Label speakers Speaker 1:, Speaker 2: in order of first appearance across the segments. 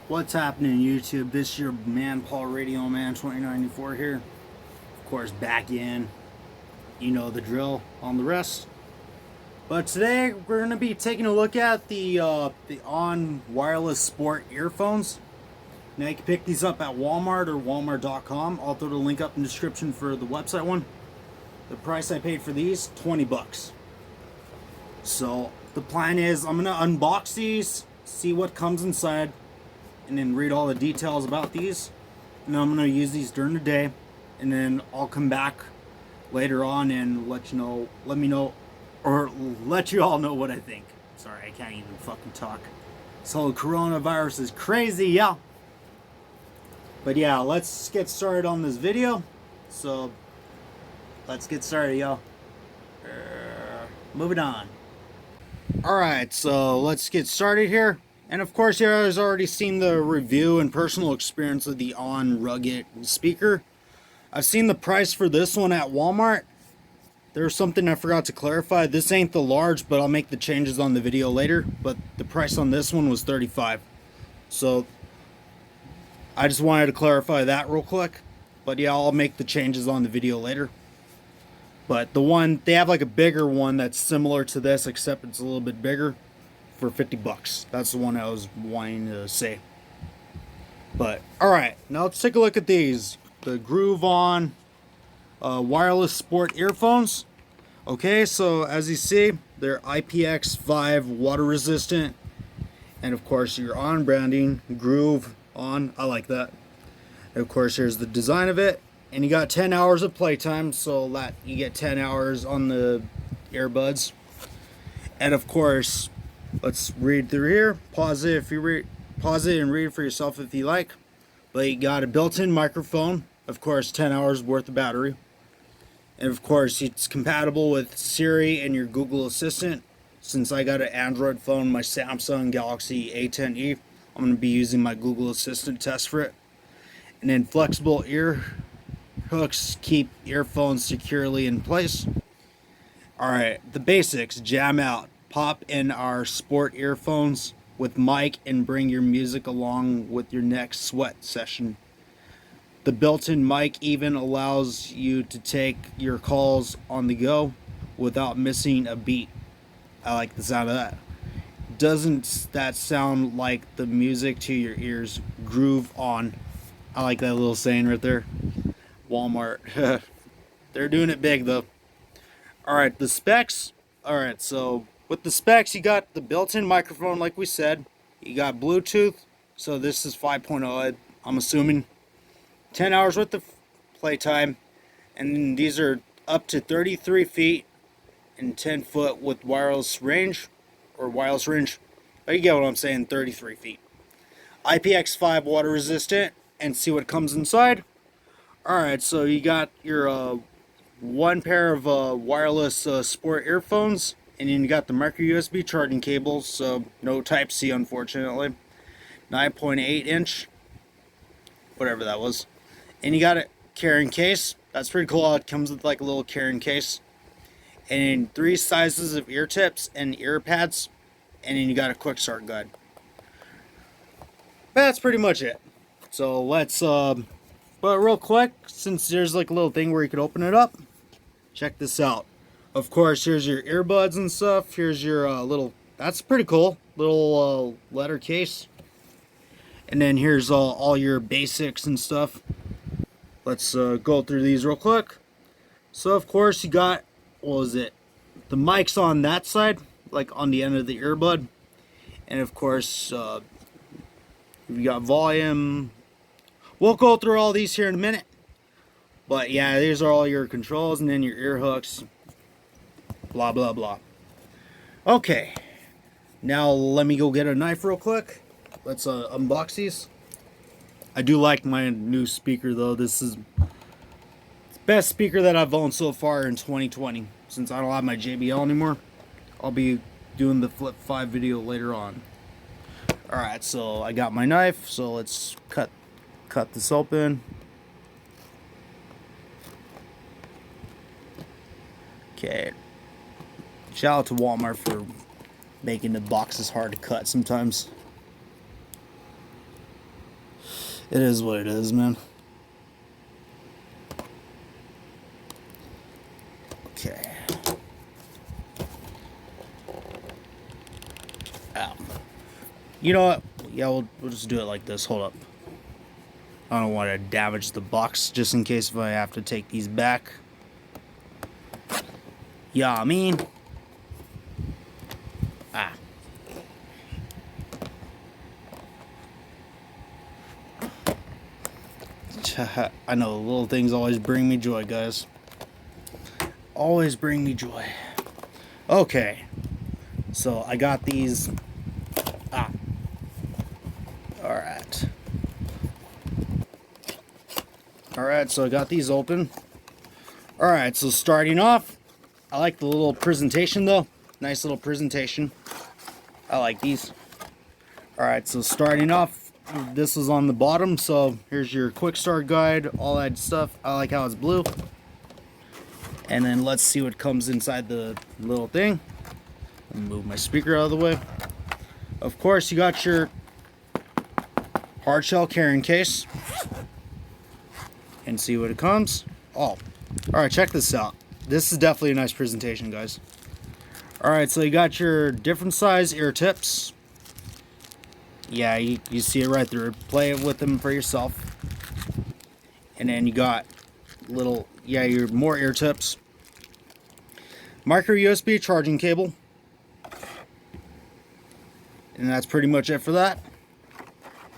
Speaker 1: What's happening, YouTube? This is your man, Paul Radio Man 2094 here. Of course, back in. You know the drill on the rest. But today we're going to be taking a look at the On wireless sport earphones. Now you can pick these up at Walmart or Walmart.com. I'll throw the link up in the description for the website one. The price I paid for these, 20 bucks. So the plan is I'm going to unbox these, see what comes inside, and then read all the details about these. And then I'm going to use these during the day, and then I'll come back later on and let you know, let you all know what I think. Sorry, I can't even fucking talk. This whole coronavirus is crazy, yeah. But yeah, let's get started on this video. So let's get started, y'all. Moving on. Alright, so let's get started here. And of course, you guys already seen the review and personal experience of the On rugged speaker. I've seen the price for this one at Walmart. There's something I forgot to clarify. This ain't the large, but I'll make the changes on the video later. But the price on this one was $35. So I just wanted to clarify that real quick. But yeah, I'll make the changes on the video later. But the one, they have like a bigger one that's similar to this, except it's a little bit bigger, for 50 bucks. That's the one I was wanting to say. But alright, now let's take a look at these. The Groove On wireless sport earphones. Okay, so as you see, they're IPX5 water resistant. And of course your On branding, Groove On, I like that. And of course here's the design of it. And you got 10 hours of playtime, so that you get 10 hours on the earbuds. And of course, let's read through here. Pause it if you pause it and read it for yourself if you like. But you got a built-in microphone, of course, 10 hours worth of battery. And of course, it's compatible with Siri and your Google Assistant. Since I got an Android phone, my Samsung Galaxy A10e, I'm going to be using my Google Assistant test for it. And then flexible ear hooks keep earphones securely in place. Alright, the basics. Jam out. Pop in our sport earphones with mic and bring your music along with your next sweat session. The built-in mic even allows you to take your calls on the go without missing a beat. I like the sound of that. Doesn't that sound like the music to your ears? Groove On. I like that little saying right there. Walmart. They're doing it big though. Alright, the specs. Alright, so with the specs, you got the built-in microphone like we said. You got Bluetooth. So this is 5.0, I'm assuming. 10 hours worth of playtime. And these are up to 33 feet and 10 foot with wireless range. Or wireless range. But you get what I'm saying, 33 feet. IPX5 water resistant. And see what comes inside. Alright, so you got your one pair of wireless sport earphones, and then you got the micro USB charging cables, so no Type-C unfortunately. 9.8 inch, whatever that was. And you got a carrying case. That's pretty cool. It comes with like a little carrying case. And 3 sizes of ear tips and ear pads. And then you got a quick start guide. That's pretty much it. So let's but real quick, since there's like a little thing where you could open it up, check this out. Of course, here's your earbuds and stuff. Here's your little, that's pretty cool, little letter case. And then here's all your basics and stuff. Let's go through these real quick. So of course you got, what was it? The mic's on that side, like on the end of the earbud. And of course, you got volume. We'll go through all these here in a minute. But yeah, these are all your controls and then your ear hooks. Blah, blah, blah. Okay. Now let me go get a knife real quick. Let's unbox these. I do like my new speaker though. This is the best speaker that I've owned so far in 2020. Since I don't have my JBL anymore. I'll be doing the Flip 5 video later on. Alright, so I got my knife. So let's cut this open. Okay. Shout out to Walmart for making the boxes hard to cut sometimes. It is what it is, man. Okay. Ow. You know what? Yeah, we'll just do it like this. Hold up. I don't want to damage the box just in case if I have to take these back. Yeah, I mean. Ah. I know little things always bring me joy, guys. Always bring me joy. Okay. So I got these. Ah. Alright. Alright, so I got these open. Alright, so starting off, I like the little presentation though. Nice little presentation. I like these. Alright, so starting off, this is on the bottom, so here's your quick start guide, all that stuff. I like how it's blue. And then let's see what comes inside the little thing. Let me move my speaker out of the way. Of course, you got your hard shell carrying case. And see what it comes. Oh, alright, check this out. This is definitely a nice presentation, guys. Alright, so you got your different size ear tips. Yeah, you see it right through. Play it with them for yourself. And then you got little, yeah, your more ear tips. Micro USB charging cable. And that's pretty much it for that.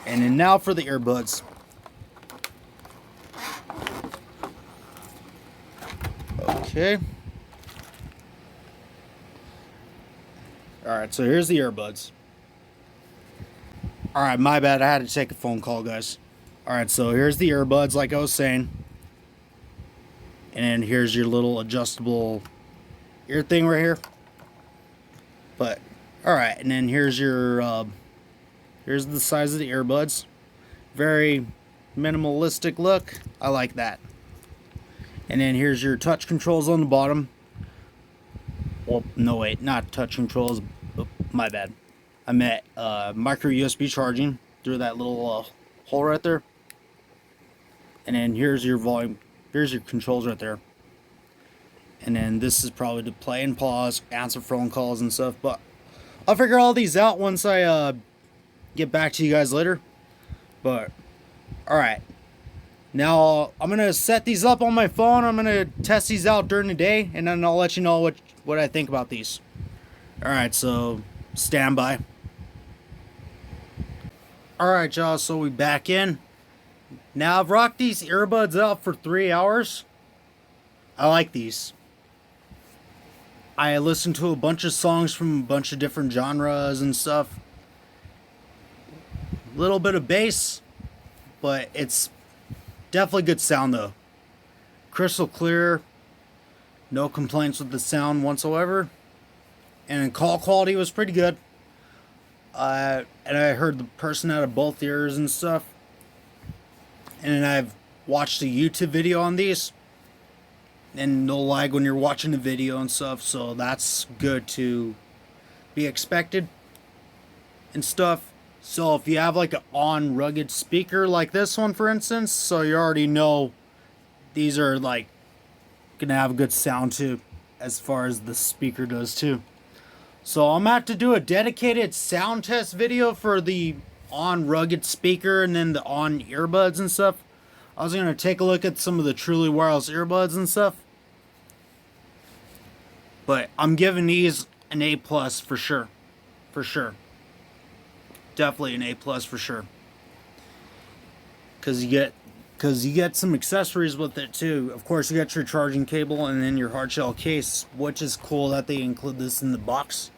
Speaker 1: And then now for the earbuds. Okay. Alright, so here's the earbuds. Alright, my bad. I had to take a phone call, guys. Alright, so here's the earbuds, like I was saying. And here's your little adjustable ear thing right here. But, alright, and then here's your, here's the size of the earbuds. Very minimalistic look. I like that. And then here's your touch controls on the bottom. Well, no wait, not touch controls. Oh, my bad. I meant micro USB charging through that little hole right there. And then here's your volume. Here's your controls right there. And then this is probably to play and pause, answer phone calls and stuff. But I'll figure all these out once I get back to you guys later. But alright. Now, I'm going to set these up on my phone. I'm going to test these out during the day, and then I'll let you know what I think about these. Alright, so stand by. Alright, y'all, so we back in. Now, I've rocked these earbuds out for 3 hours. I like these. I listened to a bunch of songs from a bunch of different genres and stuff. A little bit of bass, but it's definitely good sound though. Crystal clear. No complaints with the sound whatsoever. And call quality was pretty good. And I heard the person out of both ears and stuff. And I've watched a YouTube video on these. And no lag when you're watching the video and stuff. So that's good to be expected. And stuff. So if you have like an on rugged speaker like this one, for instance, so you already know these are like gonna have a good sound too, as far as the speaker does too. So I'm gonna have to do a dedicated sound test video for the on rugged speaker and then the on earbuds and stuff. I was gonna take a look at some of the truly wireless earbuds and stuff, but I'm giving these an A+ for sure, for sure. Definitely an A+ for sure. Cause you get some accessories with it too. Of course, you got your charging cable and then your hard shell case, which is cool that they include this in the box.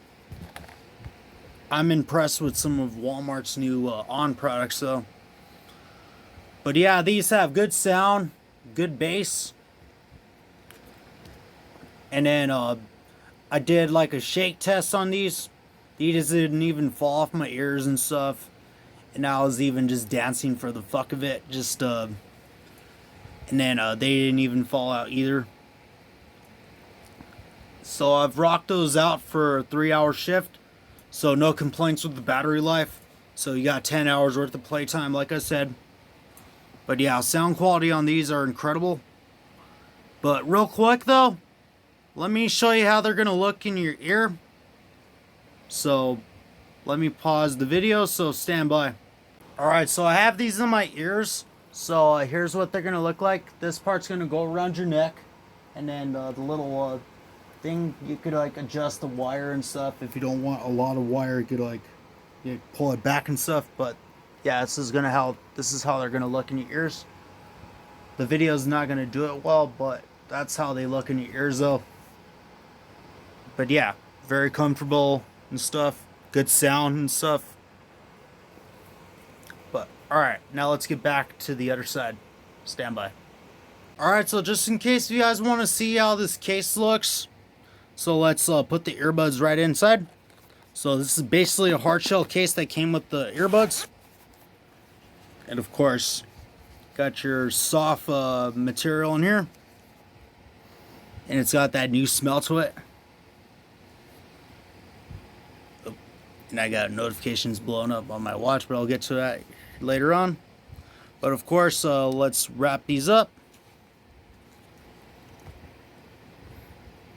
Speaker 1: I'm impressed with some of Walmart's new on products though. But yeah, these have good sound, good bass. And then I did like a shake test on these. These didn't even fall off my ears and stuff. And I was even just dancing for the fuck of it. Just, and then they didn't even fall out either. So I've rocked those out for a 3-hour shift. So no complaints with the battery life. So you got 10 hours worth of playtime, like I said. But yeah, sound quality on these are incredible. But real quick though, let me show you how they're gonna look in your ear. So let me pause the video, so stand by. Alright, so I have these in my ears. So here's what they're gonna look like. This part's gonna go around your neck, and then the little thing, you could like adjust the wire and stuff. If you don't want a lot of wire, you could like pull it back and stuff. But yeah, this is how they're gonna look in your ears. The video's not gonna do it well, but that's how they look in your ears though. But yeah, very comfortable and stuff. Good sound and stuff. But alright, now let's get back to the other side. Stand by. Alright, so just in case you guys want to see how this case looks, so let's put the earbuds right inside. So this is basically a hard shell case that came with the earbuds. And of course, got your soft material in here. And it's got that new smell to it. Oh, and I got notifications blowing up on my watch, but I'll get to that later on. But of course, let's wrap these up.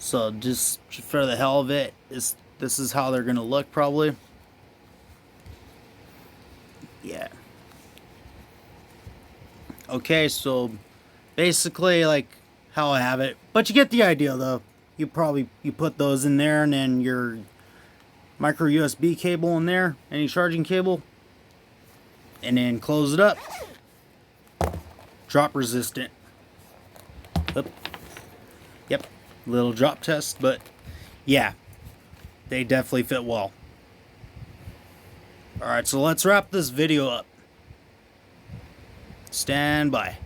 Speaker 1: So just for the hell of it, this is how they're gonna look probably. Yeah. Okay, so basically like how I have it, but you get the idea though. You put those in there, and then your micro USB cable in there, any charging cable, and then close it up. Drop resistant. Yep, little drop test, but yeah, they definitely fit well. Alright, so let's wrap this video up. Stand by.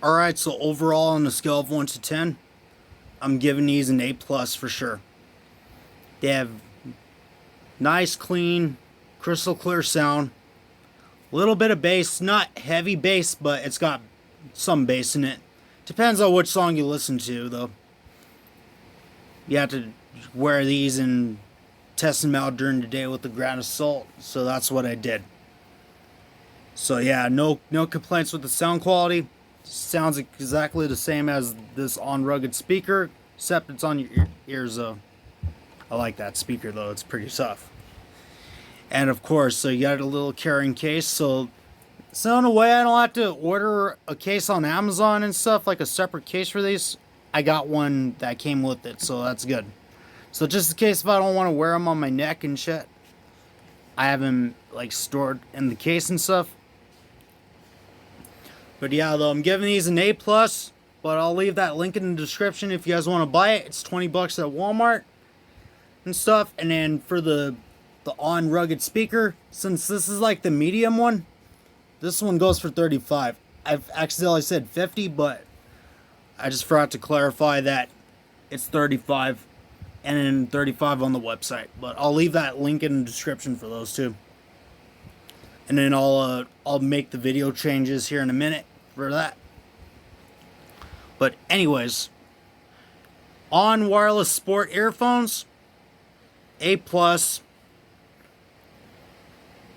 Speaker 1: Alright, so overall on a scale of 1 to 10, I'm giving these an A+ for sure. They have nice, clean, crystal clear sound. A little bit of bass, not heavy bass, but it's got some bass in it. Depends on which song you listen to, though. You have to wear these and test them out during the day with a grain of salt, so that's what I did. So yeah, no complaints with the sound quality. Sounds exactly the same as this on rugged speaker, except it's on your ears though. I like that speaker though, it's pretty tough. And of course, so you got a little carrying case, so in a way I don't have to order a case on Amazon and stuff, like a separate case for these. I got one that came with it, so that's good. So just in case if I don't want to wear them on my neck and shit, I have them like stored in the case and stuff. But yeah, though, I'm giving these an A+, but I'll leave that link in the description if you guys want to buy it. It's 20 bucks at Walmart and stuff. And then for the on rugged speaker, since this is like the medium one, this one goes for 35. I've accidentally said 50, but I just forgot to clarify that it's 35 and then 35 on the website. But I'll leave that link in the description for those two. And then I'll make the video changes here in a minute for that. But anyways, on wireless sport earphones, A+,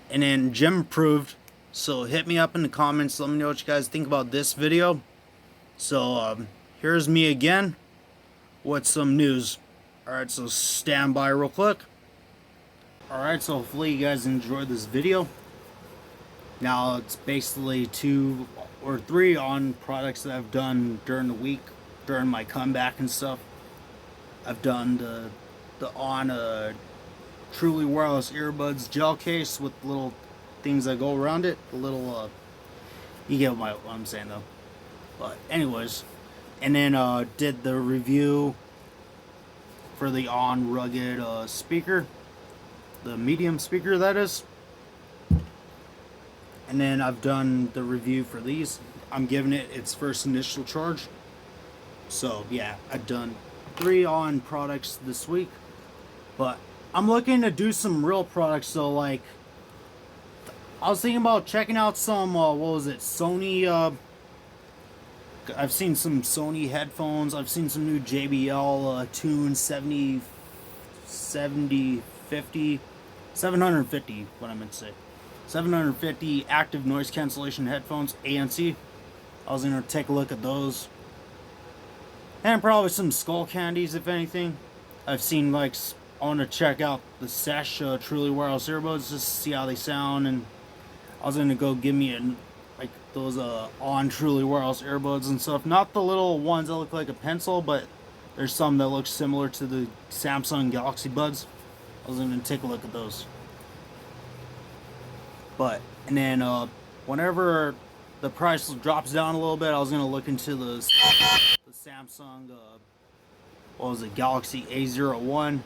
Speaker 1: and then gem approved. So hit me up in the comments. Let me know what you guys think about this video. So here's me again with some news. Alright, so stand by real quick. Alright, so hopefully you guys enjoyed this video. Now it's basically 2 or 3 on products that I've done during the week, during my comeback and stuff. I've done the on truly wireless earbuds gel case with little things that go around it. The little you get what I'm saying though. But anyways, and then did the review for the on rugged speaker, the medium speaker that is. And then I've done the review for these. I'm giving it its first initial charge. So yeah, I've done 3 on products this week. But I'm looking to do some real products. So like, I was thinking about checking out some, what was it, Sony, I've seen some Sony headphones. I've seen some new JBL Tune 750, what I meant to say. 750 active noise cancellation headphones, ANC. I was gonna take a look at those. And probably some skull candies, if anything. I've seen, like, I want to check out the Sesh Truly Wireless Earbuds just to see how they sound. And I was gonna go give me like those on Truly Wireless Earbuds and stuff. Not the little ones that look like a pencil, but there's some that look similar to the Samsung Galaxy Buds. I was gonna take a look at those. And then whenever the price drops down a little bit, I was gonna look into the Samsung what was it, Galaxy A01.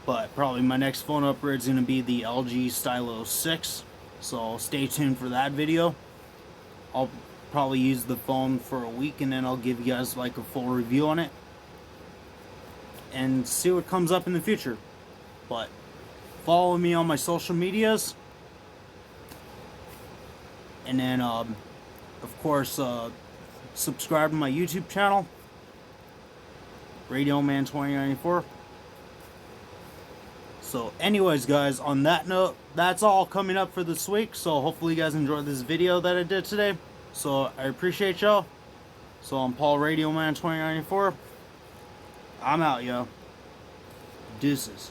Speaker 1: But probably my next phone upgrade is gonna be the LG Stylo 6. So stay tuned for that video. I'll probably use the phone for a week and then I'll give you guys like a full review on it and see what comes up in the future. But follow me on my social medias, and then of course subscribe to my YouTube channel, Radio Man 2094. So anyways guys, on that note, that's all coming up for this week. So hopefully you guys enjoyed this video that I did today. So I appreciate y'all. So I'm Paul, Radio Man 2094. I'm out, yo. Deuces.